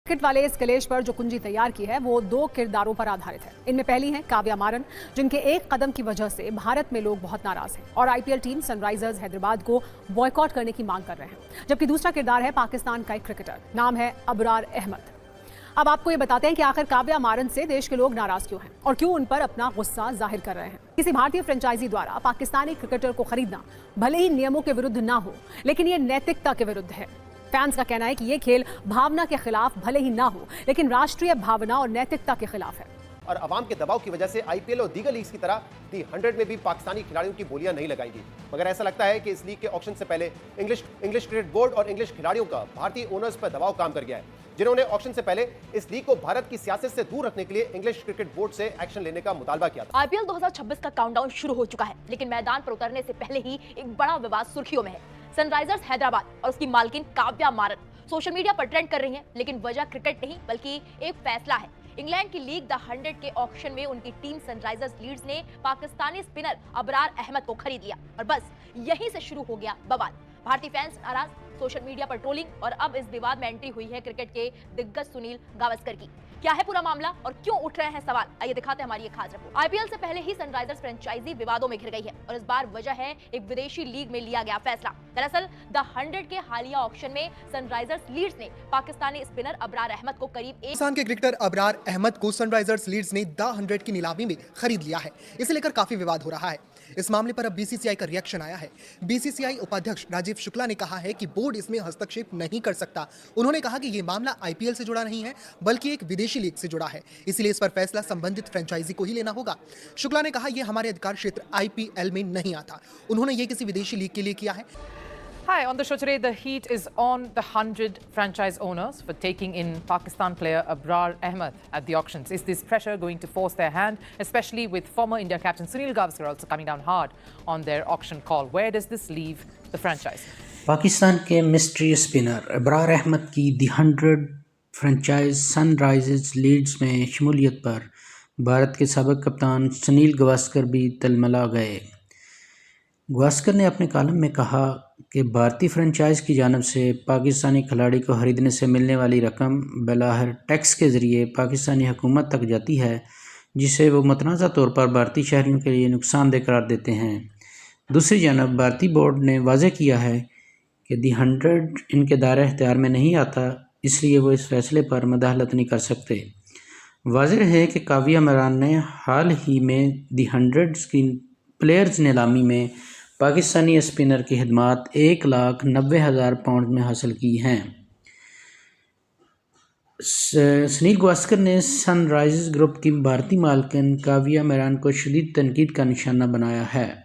Cricket वाले इस कलेश पर जो कुंजी तैयार की है वो दो किरदारों पर आधारित है। इनमें पहली है काव्या मारन, जिनके एक कदम की वजह से भारत में लोग बहुत नाराज हैं और आईपीएल टीम सनराइजर्स हैदराबाद को बॉयकॉट करने की मांग कर रहे हैं। जबकि दूसरा किरदार है पाकिस्तान का एक क्रिकेटर, नाम है अबरार अहमद। अब आपको ये बताते हैं कि आखिर काव्या मारन से देश के लोग नाराज क्यों हैं और क्यों उन पर अपना गुस्सा जाहिर कर रहे हैं। किसी भारतीय फ्रेंचाइजी द्वारा पाकिस्तानी क्रिकेटर को खरीदना भले ही नियमों के विरुद्ध ना हो, लेकिन ये नैतिकता के विरुद्ध है। फैंस का कहना है कि ये खेल भावना के खिलाफ भले ही ना हो, लेकिन राष्ट्रीय भावना और नैतिकता के खिलाफ है। और अवाम के दबाव की वजह से आईपीएल और दीगर लीग्स की तरह दी 100 में भी पाकिस्तानी खिलाड़ियों की बोलियां नहीं लगाएंगी। मगर ऐसा लगता है कि इस लीग के ऑक्शन से पहले इंग्लिश क्रिकेट बोर्ड और इंग्लिश खिलाड़ियों का भारतीय ओनर्स पर दबाव काम कर गया है, जिन्होंने ऑक्शन से पहले इस लीग को भारत की सियासत से दूर रखने के लिए इंग्लिश क्रिकेट बोर्ड से एक्शन लेने का मुतालबा किया था। आईपीएल 2026 का काउंटडाउन शुरू हो चुका है, लेकिन मैदान पर उतरने से पहले ही एक बड़ा विवाद सुर्खियों में है। सनराइजर्स हैदराबाद और उसकी मालकिन काव्या मारन सोशल मीडिया पर ट्रेंड कर रही हैं, लेकिन वजह क्रिकेट नहीं बल्कि एक फैसला है। इंग्लैंड की लीग द 100 के ऑक्शन में उनकी टीम सनराइजर्स लीड्स ने पाकिस्तानी स्पिनर अबरार अहमद को खरीद लिया और बस यहीं से शुरू हो गया बवाल। भारतीय फैंस नाराज, सोशल मीडिया पर ट्रोलिंग और अब इस विवाद में एंट्री हुई है क्रिकेट के दिग्गज सुनील गावस्कर की। क्या है पूरा मामला और क्यों उठ रहे हैं सवाल, आइए दिखाते हैं हमारी ये खास रिपोर्ट। आईपीएल से पहले ही सनराइजर्स फ्रेंचाइजी विवादों में घिर गई है और इस बार वजह है एक विदेशी लीग में लिया गया फैसला। दरअसल द 100 के हालिया ऑक्शन में सनराइजर्स लीड्स ने पाकिस्तानी स्पिनर अबरार अहमद को करीब पाकिस्तान के क्रिकेटर अबरार अहमद को सनराइजर्स लीड्स ने द 100 की नीलामी में खरीद लिया है। इसे लेकर काफी विवाद हो रहा है। इस मामले पर अब बीसीसीआई का रिएक्शन आया है। बीसीसीआई उपाध्यक्ष राजीव शुक्ला ने कहा है कि बोर्ड इसमें हस्तक्षेप नहीं कर सकता। उन्होंने कहा कि ये मामला आईपीएल से जुड़ा नहीं है बल्कि एक विदेशी लीग से जुड़ा है, इसलिए इस पर फैसला संबंधित फ्रेंचाइजी को ही लेना होगा। शुक्ला ने कहा यह हमारे अधिकार क्षेत्र आईपीएल में नहीं आता। उन्होंने ये किसी विदेशी लीग के लिए किया है। Hi, on the show today, the heat is on the 100 franchise owners for taking in Pakistan player Abrar Ahmed at the auctions. Is this pressure going to force their hand, especially with former India captain Sunil Gavaskar also coming down hard on their auction call? Where does this leave the franchise? Pakistan के mystery spinner Abrar Ahmad की दी 100 franchise Sunrisers Leeds में शमूलियत पर भारत के साबिक कप्तान सुनील गावस्कर भी तलमला गए। गावस्कर ने अपने कॉलम में कहा कि भारतीय फ्रेंचाइज की जानिब से पाकिस्तानी खिलाड़ी को खरीदने से मिलने वाली रकम बलाहर टैक्स के ज़रिए पाकिस्तानी हुकूमत तक जाती है, जिसे वो मतनाज़ा तौर पर भारतीय शहरियों के लिए नुकसानदेह करार देते हैं। दूसरी जानब भारतीय बोर्ड ने वाज़ेह किया है कि दी 100 इनके दायरे इख्तियार में नहीं आता, इसलिए वो इस फैसले पर मदाखलत नहीं कर सकते। वाज़ेह है कि काव्या मारन ने हाल ही में दी 100 की प्लेयर्स नीलामी में पाकिस्तानी स्पिनर की खिदमात 1,90,000 पाउंड में हासिल की हैं। सुनील गावस्कर ने सनराइजर्स ग्रुप की भारतीय मालकिन काव्या मारन को शदीद तनकीद का निशाना बनाया है।